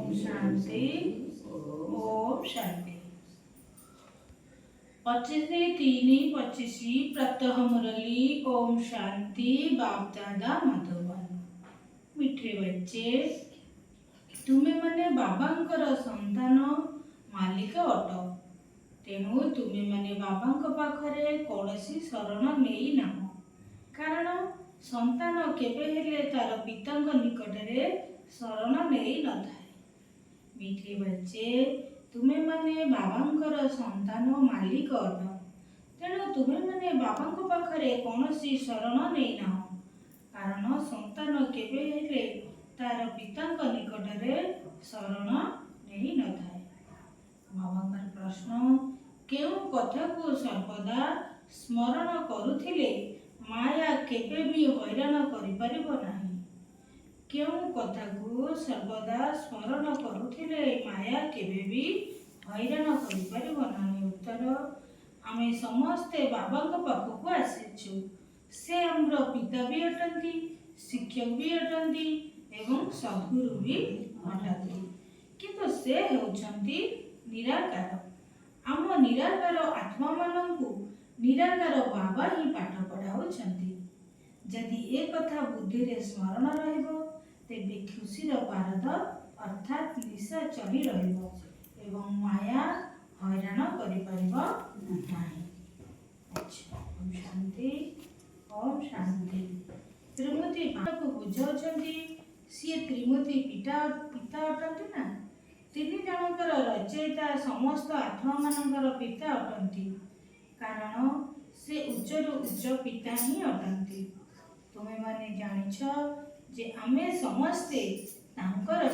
ओम शांति ओम शांति। 25/3/25 प्रातः मुरली। ओम शांति। बाप दादा मधुबन। मिठे बच्चे, तुमे माने बाबांकर संतान मालिक अट। तेणु तुमे माने बाबांक पाखरे कौनसी शरण नहीं ना, कारण संतान केबे हेले तार पितांक निकटरे शरण नहीं न थाए। मिठे बच्चे, तुमे माने बाबांकर संतान मालिक अट। तेणु तुमे माने बाबांक पाखरे कौनसी शरण नहीं ना, कारण संतान केबे हेले तार पितांक निकटरे शरण नहीं न थाए। बाबांकर प्रश्न, केउ कथा को सर्वदा स्मरण करुथिले माया केबे भी हैरान करि परिबो नाही। केउ कथा को सर्वदा स्मरण करुथिले माया केबे भी हैरान करि परिबो नाही। उत्तर, आमे समस्ते बाबांक पाखକୁ आसिछु। से हमर पिता भी अटंती, शिक्षक भी अटंती एवं सद्गुरु भी अटंती, किंतु से हेउछंती निराकार। आम निराकार आत्मा मानंकु निराकार बाबा ही पाठ पढ़ाउछंती। जदि ए कथा बुद्धि रे स्मरण रहइबो तेबे खुशीर पारद अर्थात निशा चली रहिबो एवं माया हैरान करि परिबो नाही। अच्छा, ओम शांति ओम शांति। त्रिमूर्ति को बुझाउछंती, सी त्रिमूर्ति पिता अटंती ना। तीन जनकर रचयिता समस्त आत्मा मानकर पिता अटंती, कारण से उच्चरु उच्च पिता ही अटंती। तुमे माने जानिछ जे आमे समस्ते तांकर